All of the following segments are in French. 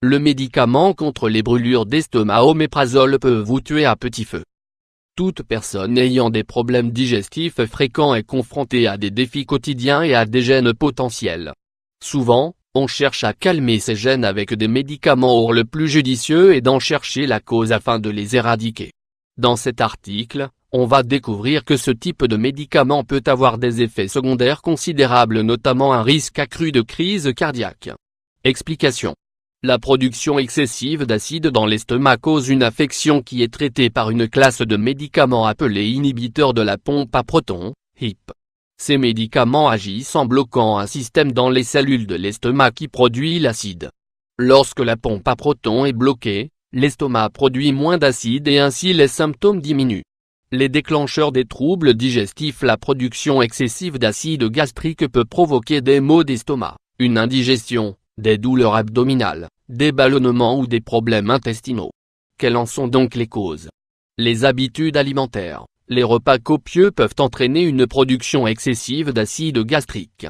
Le médicament contre les brûlures d'estomac oméprazole peut vous tuer à petit feu. Toute personne ayant des problèmes digestifs fréquents est confrontée à des défis quotidiens et à des gènes potentiels. Souvent, on cherche à calmer ces gènes avec des médicaments. Or le plus judicieux est d'en chercher la cause afin de les éradiquer. Dans cet article, on va découvrir que ce type de médicament peut avoir des effets secondaires considérables, notamment un risque accru de crise cardiaque. Explication. La production excessive d'acide dans l'estomac cause une affection qui est traitée par une classe de médicaments appelés inhibiteurs de la pompe à protons, HIP. Ces médicaments agissent en bloquant un système dans les cellules de l'estomac qui produit l'acide. Lorsque la pompe à protons est bloquée, l'estomac produit moins d'acide et ainsi les symptômes diminuent. Les déclencheurs des troubles digestifs. La production excessive d'acide gastrique peut provoquer des maux d'estomac, une indigestion, des douleurs abdominales, des ballonnements ou des problèmes intestinaux. Quelles en sont donc les causes? Les habitudes alimentaires. Les repas copieux peuvent entraîner une production excessive d'acide gastrique.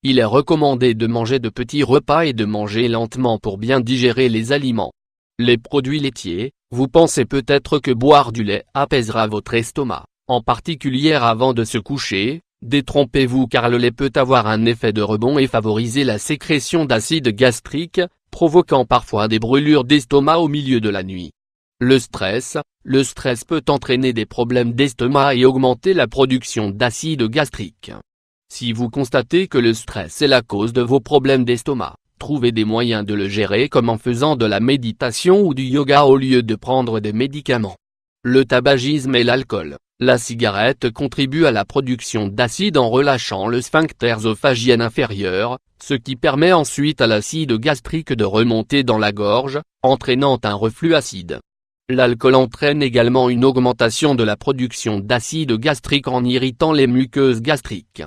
Il est recommandé de manger de petits repas et de manger lentement pour bien digérer les aliments. Les produits laitiers. Vous pensez peut-être que boire du lait apaisera votre estomac, en particulier avant de se coucher. Détrompez-vous car le lait peut avoir un effet de rebond et favoriser la sécrétion d'acide gastrique, provoquant parfois des brûlures d'estomac au milieu de la nuit. Le stress peut entraîner des problèmes d'estomac et augmenter la production d'acide gastrique. Si vous constatez que le stress est la cause de vos problèmes d'estomac, trouvez des moyens de le gérer comme en faisant de la méditation ou du yoga au lieu de prendre des médicaments. Le tabagisme et l'alcool. La cigarette contribue à la production d'acide en relâchant le sphincter œsophagien inférieur, ce qui permet ensuite à l'acide gastrique de remonter dans la gorge, entraînant un reflux acide. L'alcool entraîne également une augmentation de la production d'acide gastrique en irritant les muqueuses gastriques.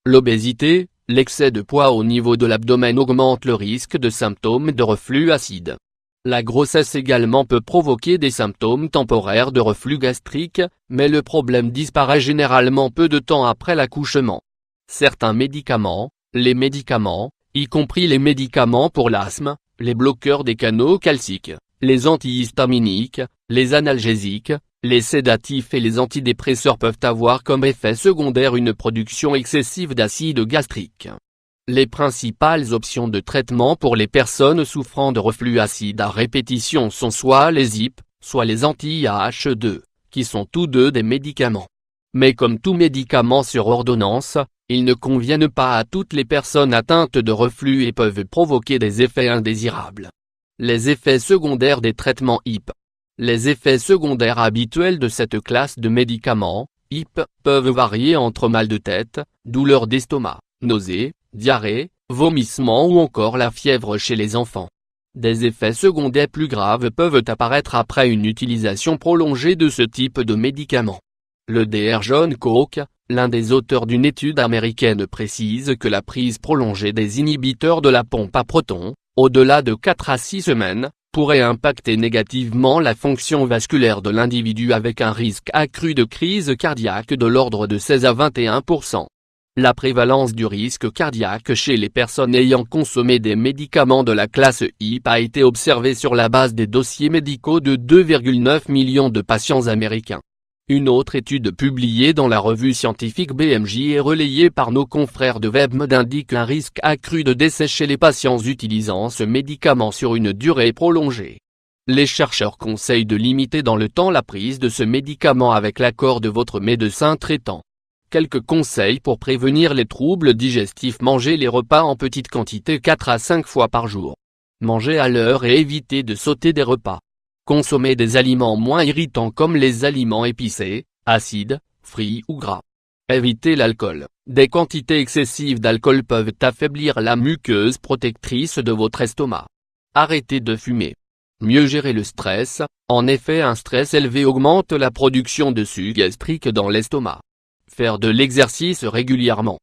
L'obésité, l'excès de poids au niveau de l'abdomen augmente le risque de symptômes de reflux acide. La grossesse également peut provoquer des symptômes temporaires de reflux gastrique, mais le problème disparaît généralement peu de temps après l'accouchement. Certains médicaments, y compris les médicaments pour l'asthme, les bloqueurs des canaux calciques, les antihistaminiques, les analgésiques, les sédatifs et les antidépresseurs peuvent avoir comme effet secondaire une production excessive d'acide gastrique. Les principales options de traitement pour les personnes souffrant de reflux acide à répétition sont soit les HIP, soit les anti-IH2, qui sont tous deux des médicaments. Mais comme tout médicament sur ordonnance, ils ne conviennent pas à toutes les personnes atteintes de reflux et peuvent provoquer des effets indésirables. Les effets secondaires des traitements HIP. Les effets secondaires habituels de cette classe de médicaments, HIP, peuvent varier entre mal de tête, douleurs d'estomac, nausées, diarrhée, vomissements ou encore la fièvre chez les enfants. Des effets secondaires plus graves peuvent apparaître après une utilisation prolongée de ce type de médicament. Le Dr. John Koch, l'un des auteurs d'une étude américaine, précise que la prise prolongée des inhibiteurs de la pompe à protons, au-delà de 4 à 6 semaines, pourrait impacter négativement la fonction vasculaire de l'individu avec un risque accru de crise cardiaque de l'ordre de 16 à 21%. La prévalence du risque cardiaque chez les personnes ayant consommé des médicaments de la classe HIP a été observée sur la base des dossiers médicaux de 2,9 millions de patients américains. Une autre étude publiée dans la revue scientifique BMJ et relayée par nos confrères de WebMD indique un risque accru de décès chez les patients utilisant ce médicament sur une durée prolongée. Les chercheurs conseillent de limiter dans le temps la prise de ce médicament avec l'accord de votre médecin traitant. Quelques conseils pour prévenir les troubles digestifs. Mangez les repas en petite quantité 4 à 5 fois par jour. Mangez à l'heure et évitez de sauter des repas. Consommez des aliments moins irritants comme les aliments épicés, acides, frits ou gras. Évitez l'alcool. Des quantités excessives d'alcool peuvent affaiblir la muqueuse protectrice de votre estomac. Arrêtez de fumer. Mieux gérer le stress. En effet, un stress élevé augmente la production de sucre gastrique dans l'estomac. Faire de l'exercice régulièrement.